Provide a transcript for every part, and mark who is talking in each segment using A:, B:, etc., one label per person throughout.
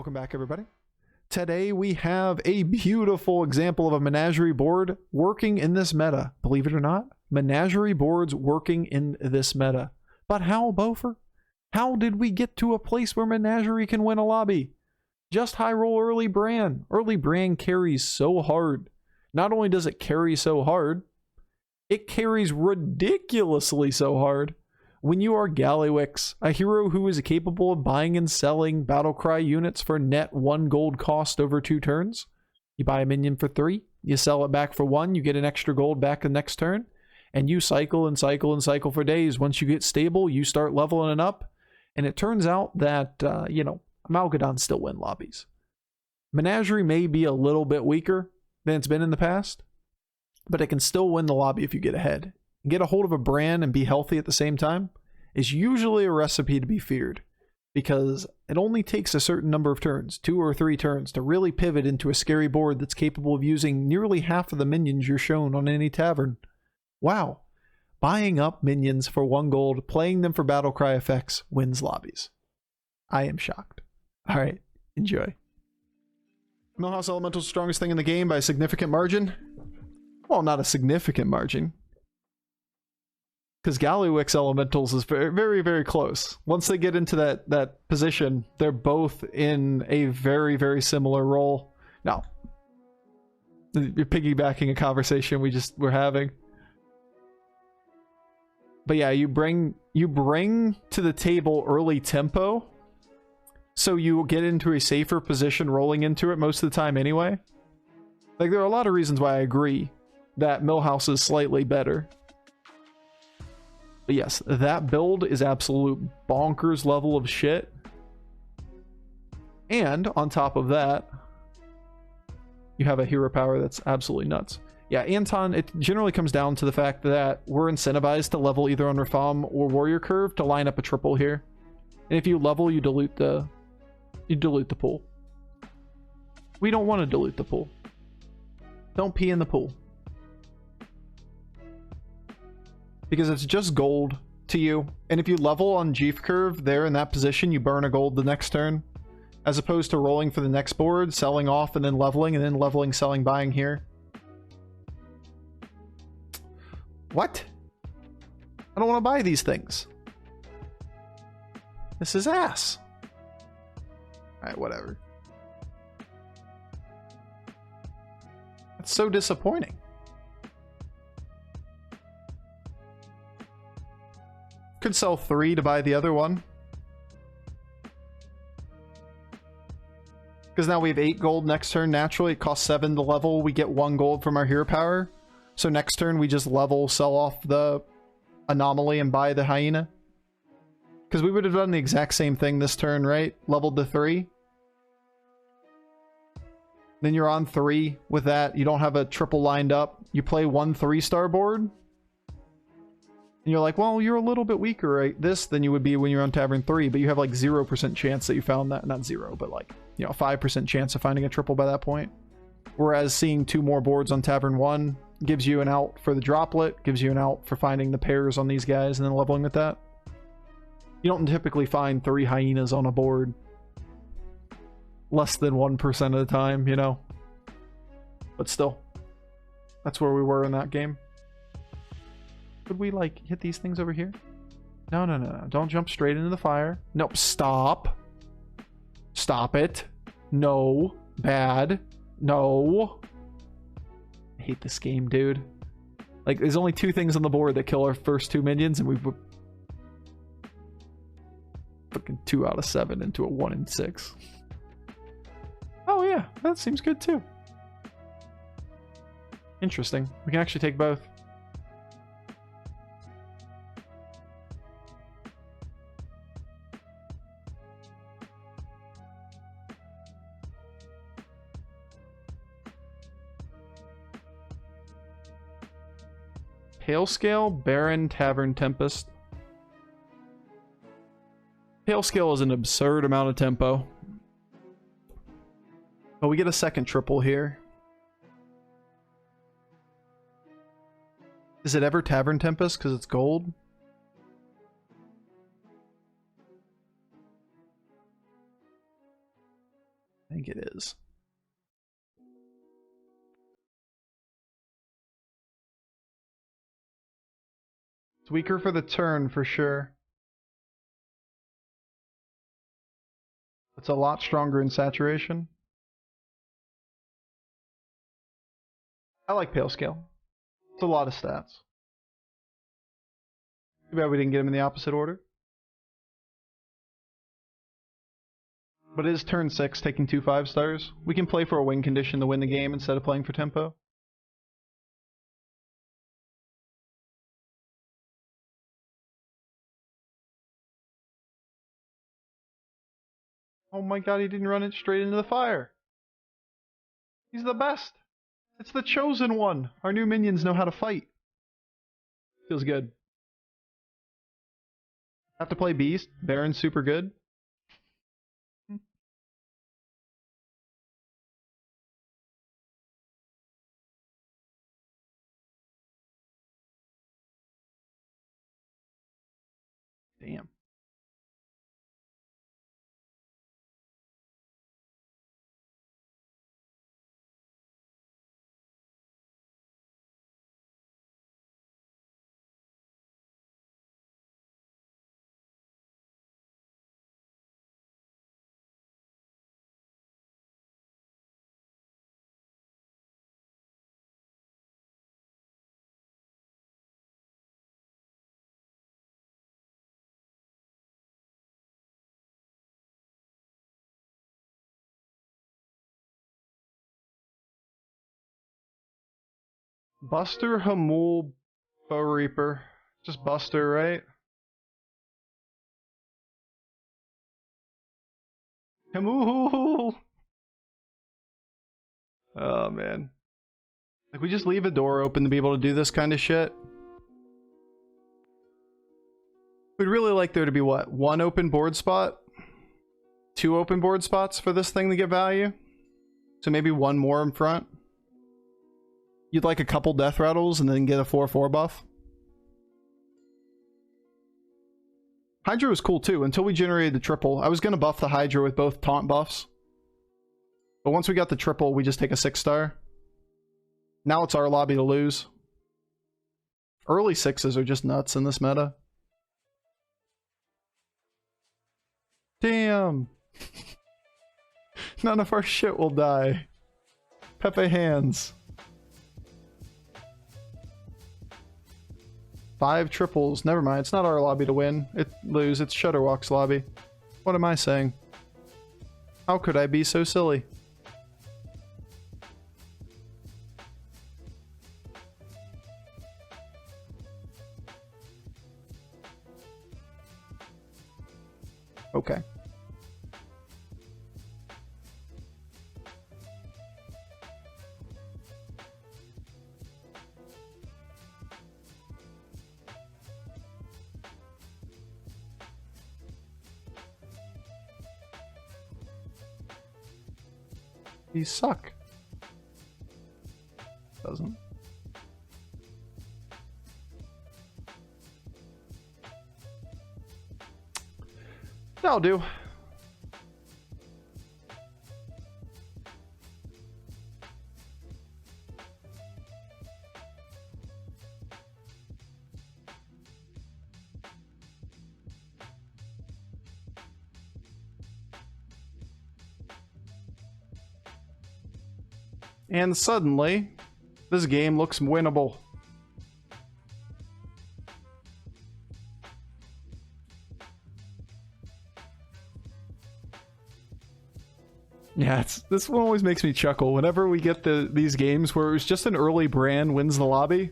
A: Welcome back, everybody. Today we have a beautiful example of a menagerie board working in this meta. Believe it or not, menagerie boards working in this meta. But how, Bofur? How did we get to a place where menagerie can win a lobby? Just high roll early Brann. Early Brann carries so hard. Not only does it carry so hard, it carries ridiculously so hard. When you are Gallywix, a hero who is capable of buying and selling Battlecry units for net 1 gold cost over 2 turns, you buy a minion for 3, you sell it back for 1, you get an extra gold back the next turn, and you cycle and cycle and cycle for days. Once you get stable, you start leveling it up, and it turns out that, Malgadon still win lobbies. Menagerie may be a little bit weaker than it's been in the past, but it can still win the lobby if you get ahead. Get a hold of a Brann and be healthy at the same time is usually a recipe to be feared, because it only takes a certain number of turns, 2 or 3 turns, to really pivot into a scary board that's capable of using nearly half of the minions you're shown on any tavern. Wow. Buying up minions for 1 gold, playing them for Battlecry effects, wins lobbies. I am shocked. Alright, enjoy. Millhouse Elemental's the strongest thing in the game by a significant margin. Well, not a significant margin, because Gallywix Elementals is very, very, very close. Once they get into that position, they're both in a very, very similar role. Now, you're piggybacking a conversation we're having. But yeah, you bring to the table early tempo, so you will get into a safer position rolling into it most of the time anyway. Like, there are a lot of reasons why I agree that Millhouse is slightly better. But yes, that build is absolute bonkers level of shit. And on top of that, you have a hero power that's absolutely nuts. Yeah, Anton, it generally comes down to the fact that we're incentivized to level either on Reform or Warrior Curve to line up a triple here. And if you level, you dilute the pool. We don't want to dilute the pool. Don't pee in the pool. Because it's just gold to you. And if you level on Jeef Curve there in that position, you burn a gold the next turn. As opposed to rolling for the next board, selling off, and then leveling, selling, buying here. What? I don't want to buy these things. This is ass. Alright, whatever. That's so disappointing. Could sell 3 to buy the other one. Because now we have 8 gold next turn. Naturally, it costs 7 to level. We get 1 gold from our hero power. So next turn, we just level, sell off the anomaly, and buy the hyena. Because we would have done the exact same thing this turn, right? Leveled to 3. Then you're on 3 with that. You don't have a triple lined up. You play 1 3-star board. And you're like, well, you're a little bit weaker right than you would be when you're on Tavern 3, but you have like 0% chance that you found that. Not 0, but like, 5% chance of finding a triple by that point. Whereas seeing 2 more boards on Tavern 1 gives you an out for the droplet, gives you an out for finding the pairs on these guys and then leveling with that. You don't typically find 3 hyenas on a board less than 1% of the time, But still, that's where we were in that game. Could we, like, hit these things over here? No. Don't jump straight into the fire. Nope. Stop. Stop it. No. Bad. No. I hate this game, dude. Like, there's only 2 things on the board that kill our first 2 minions, and we've fucking 2 out of 7 into a 1 in 6. Oh, yeah. That seems good, too. Interesting. We can actually take both. Pale Scale, Baron, Tavern, Tempest. Pale Scale is an absurd amount of tempo. But we get a second triple here. Is it ever Tavern Tempest because it's gold? think it is. It's weaker for the turn, for sure. It's a lot stronger in saturation. I like Pale Scale. It's a lot of stats. Too bad we didn't get him in the opposite order. But it is turn 6, taking 2 5-stars. We can play for a win condition to win the game instead of playing for tempo. Oh my god, he didn't run it straight into the fire. He's the best. It's the chosen one. Our new minions know how to fight. Feels good. Have to play Beast. Baron's super good. Damn. Buster, Hamul, Bow Reaper. Just Buster, right? Hamul! Oh, man. Like, we just leave a door open to be able to do this kind of shit. We'd really like there to be, what, 1 open board spot? 2 open board spots for this thing to get value? So maybe 1 more in front? You'd like a couple death rattles and then get a 4/4 buff? Hydra was cool too, until we generated the triple. I was going to buff the Hydra with both taunt buffs. But once we got the triple, we just take a 6-star. Now it's our lobby to lose. Early 6s are just nuts in this meta. Damn! None of our shit will die. Pepe hands. 5 triples. Never mind. It's not our lobby to win. Lose. It's Shutterwalk's lobby. What am I saying? How could I be so silly? Okay. These suck. Doesn't. That'll do. And suddenly, this game looks winnable. Yeah, this one always makes me chuckle. Whenever we get these games where it was just an early Brann wins the lobby,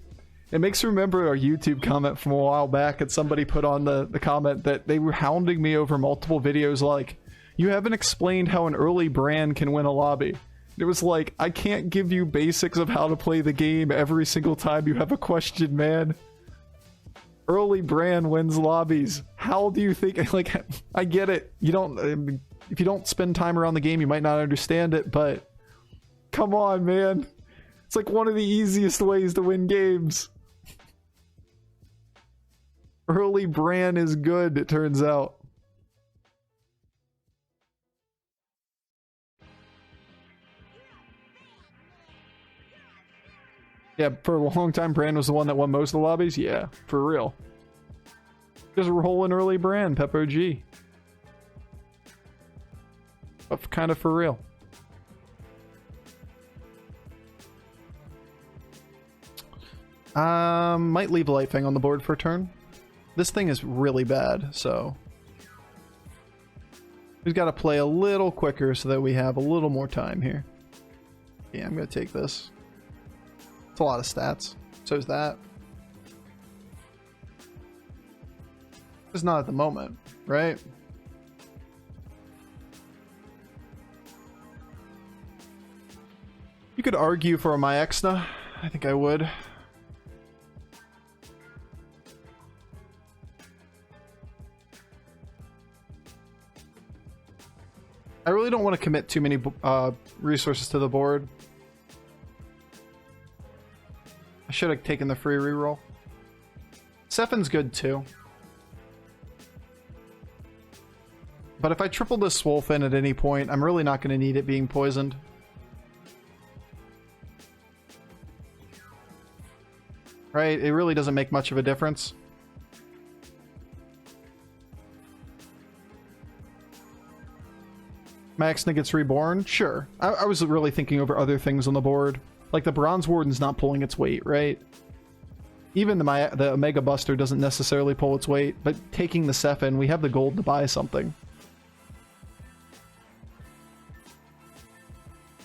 A: it makes me remember our YouTube comment from a while back, and somebody put on the comment that they were hounding me over multiple videos like, you haven't explained how an early Brann can win a lobby. It was like, I can't give you basics of how to play the game every single time you have a question, man. Early Brann wins lobbies. How do you think, like, I get it. You don't, if you don't spend time around the game, you might not understand it, but come on, man. It's like one of the easiest ways to win games. Early Brann is good, it turns out. Yeah, for a long time, Brann was the one that won most of the lobbies. Yeah, for real. Just rolling early Brann, Peppo G. But kind of for real. Might leave Light Fang on the board for a turn. This thing is really bad, so we've got to play a little quicker so that we have a little more time here. Yeah, I'm gonna take this. It's a lot of stats. So is that. It's not at the moment, right? You could argue for a Myexna. I think I would. I really don't want to commit too many resources to the board. I should have taken the free reroll. Sephin's good too. But if I triple this Swolefin at any point, I'm really not going to need it being poisoned. Right? It really doesn't make much of a difference. Myexna gets reborn? Sure. I was really thinking over other things on the board. Like the Bronze Warden's not pulling its weight, right? Even the Omega Buster doesn't necessarily pull its weight, but taking the Sephin, we have the gold to buy something.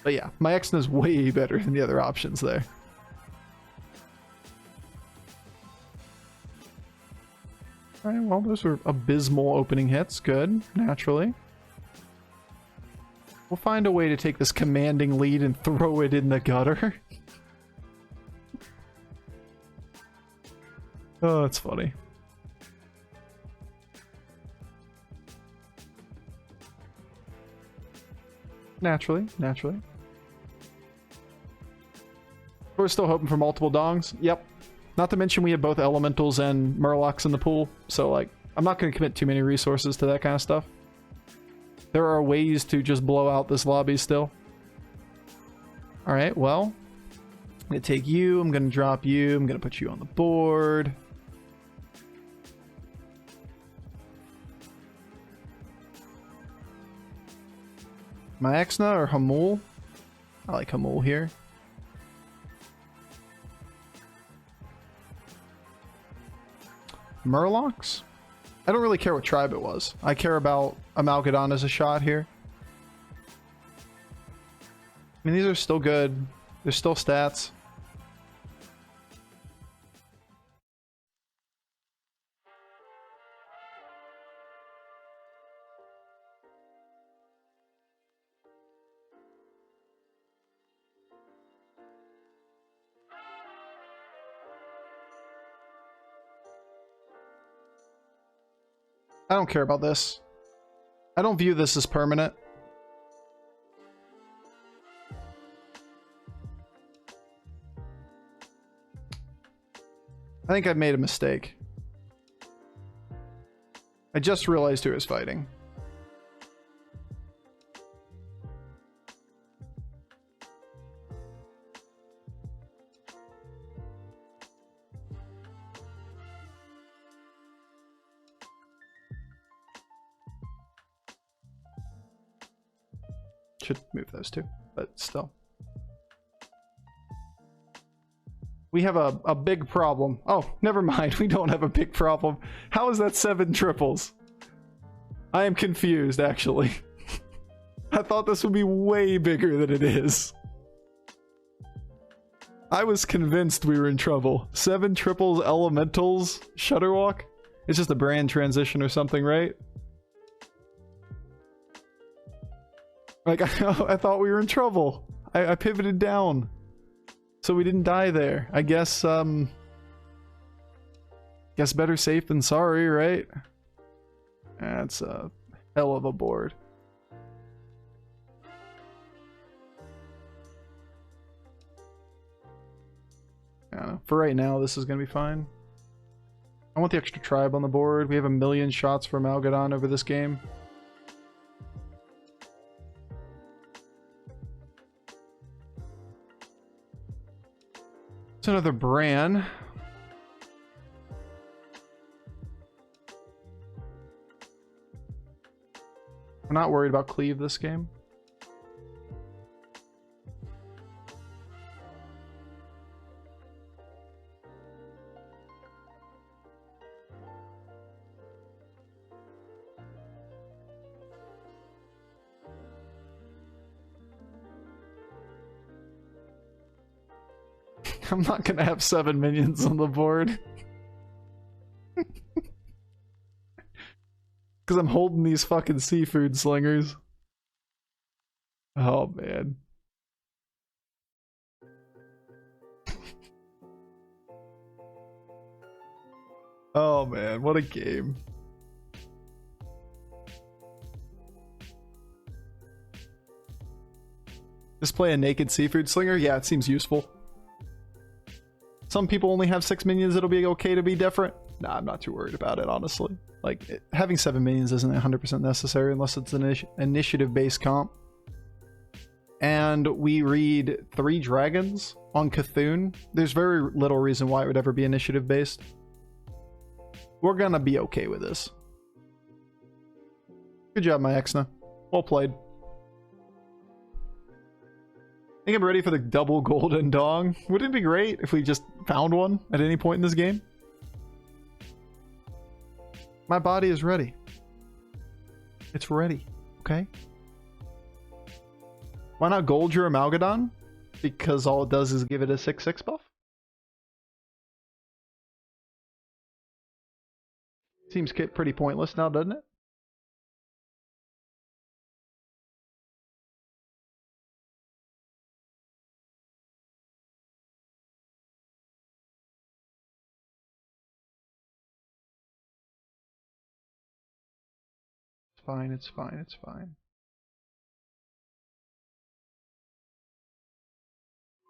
A: But yeah, Myexna is way better than the other options there. Alright, well, those were abysmal opening hits. Good, naturally. We'll find a way to take this commanding lead and throw it in the gutter. Oh, that's funny. Naturally. We're still hoping for multiple dongs. Yep. Not to mention we have both elementals and murlocs in the pool, so like I'm not going to commit too many resources to that kind of stuff. There are ways to just blow out this lobby still. Alright, well, I'm going to take you, I'm going to drop you, I'm going to put you on the board. Myexna or Hamul? I like Hamul here. Murlocs? I don't really care what tribe it was. I care about Amalgadon as a shot here. I mean, these are still good. There's still stats. I don't care about this. I don't view this as permanent. I think I've made a mistake. I just realized who was fighting. Should move those two, but still. We have a big problem. Oh, never mind. We don't have a big problem. How is that 7 triples? I am confused, actually. I thought this would be way bigger than it is. I was convinced we were in trouble. 7 triples, elementals, Shudderwalk? It's just a brand transition or something, right? Like, I thought we were in trouble. I pivoted down. So we didn't die there. I guess, guess better safe than sorry, right? That's a hell of a board. I don't know. For right now, this is going to be fine. I want the extra tribe on the board. We have 1,000,000 shots for Amalgadon over this game. another Brann. We're not worried about cleave this game. I'm not gonna have 7 minions on the board. Because I'm holding these fucking seafood slingers. Oh, man. Oh, man. What a game. Just play a naked seafood slinger? Yeah, it seems useful. Some people only have 6 minions. It'll be okay to be different. Nah, I'm not too worried about it, honestly. Like, having 7 minions isn't 100% necessary unless it's an initiative-based comp. And we read 3 dragons on Cthulhu. There's very little reason why it would ever be initiative-based. We're gonna be okay with this. Good job, my Exna. Well played. I think I'm ready for the double golden dong. Wouldn't it be great if we just found one at any point in this game? My body is ready. It's ready, okay? Why not gold your Amalgadon? Because all it does is give it a 6/6 buff? Seems pretty pointless now, doesn't it? It's fine, it's fine, it's fine.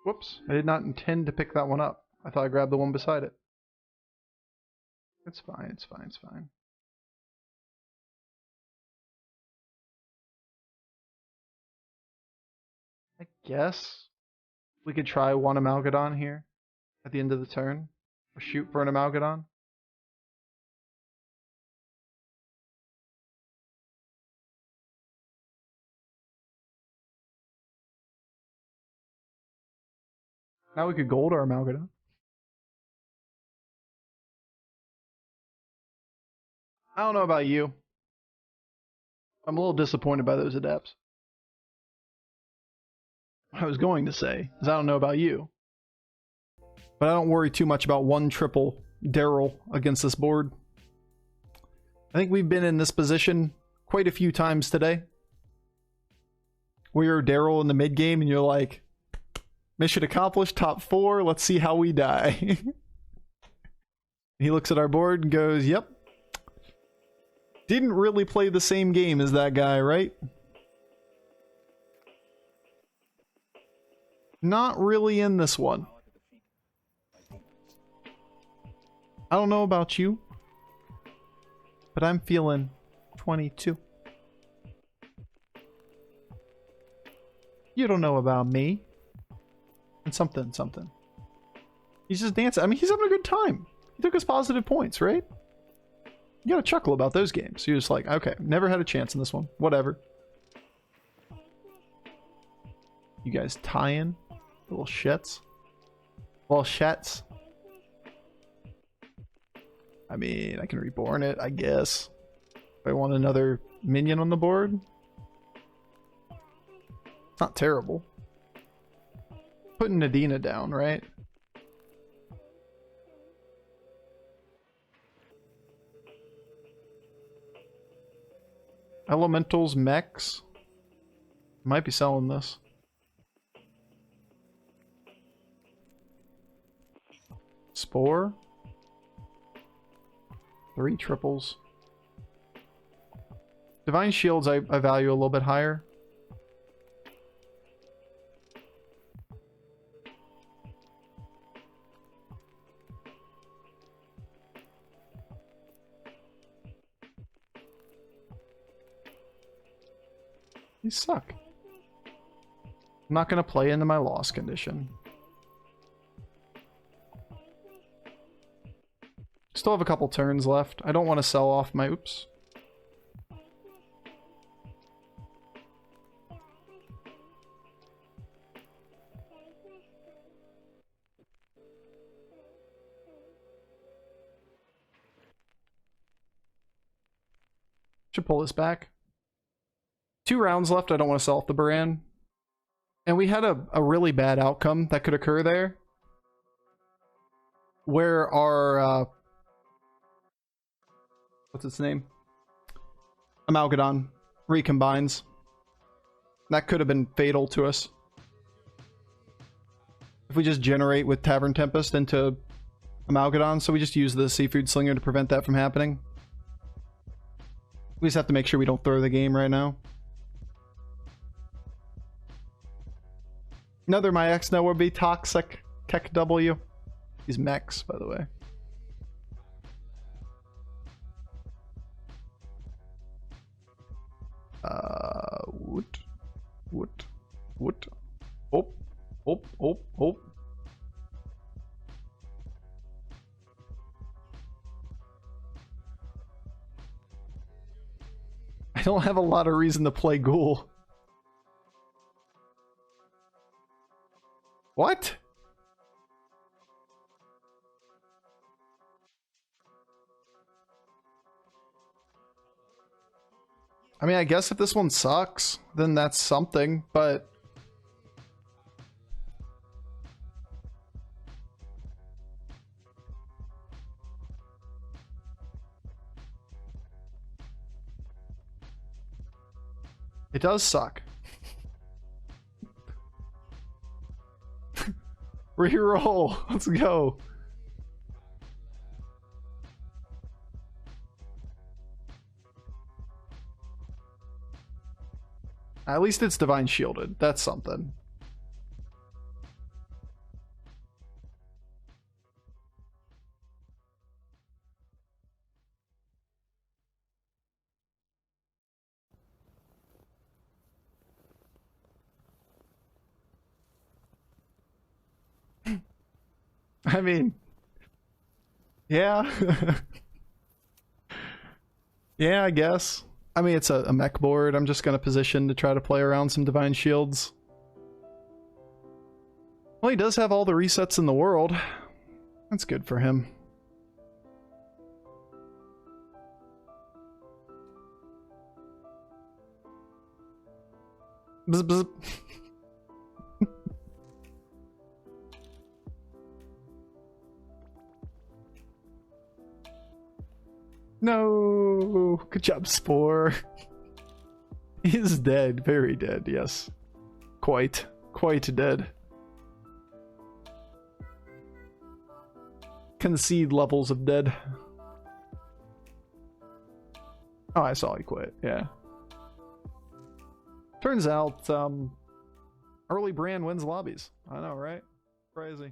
A: Whoops, I did not intend to pick that one up. I thought I grabbed the one beside it. It's fine, it's fine, it's fine. I guess we could try one Amalgadon here at the end of the turn. Or shoot for an Amalgadon. Now we could gold our Amalgadon. I don't know about you. I'm a little disappointed by those adepts. What I was going to say is I don't know about you. But I don't worry too much about one triple Daryl against this board. I think we've been in this position quite a few times today. Where you're Daryl in the mid game and you're like, mission accomplished, top 4, let's see how we die. He looks at our board and goes, yep. Didn't really play the same game as that guy, right? Not really in this one. I don't know about you, but I'm feeling 22. You don't know about me. And something. He's just dancing. I mean, he's having a good time. He took his positive points, right? You gotta chuckle about those games. You're just like, okay, never had a chance in this one. Whatever. You guys tie-in? Little shits? Little shits? I mean, I can reborn it, I guess. If I want another minion on the board. It's not terrible. Putting Nadina down, right? Elementals, mechs. Might be selling this. Spore. 3 triples. Divine Shields I value a little bit higher. These suck. I'm not going to play into my loss condition. Still have a couple turns left. I don't want to sell off my... Oops. Should pull this back. 2 rounds left. I don't want to sell off the Brann. And we had a really bad outcome that could occur there. Where our... what's its name? Amalgadon recombines. That could have been fatal to us. If we just generate with Tavern Tempest into Amalgadon, so we just use the Seafood Slinger to prevent that from happening. We just have to make sure we don't throw the game right now. Another my X now would be Toxic Kek W. These mechs, by the way. Wood. Oh. I don't have a lot of reason to play Ghoul. What? I mean, I guess if this one sucks, then that's something, but... It does suck. Reroll. Let's go. At least it's Divine Shielded. That's something. I mean, yeah. Yeah, I guess. I mean, it's a mech board. I'm just going to position to try to play around some Divine Shields. Well, he does have all the resets in the world. That's good for him. Bzz, bzz. No! Good job, Spore. He's dead. Very dead, yes. Quite dead. Concede levels of dead. Oh, I saw he quit, yeah. Turns out, early Brann wins lobbies. I know, right? Crazy.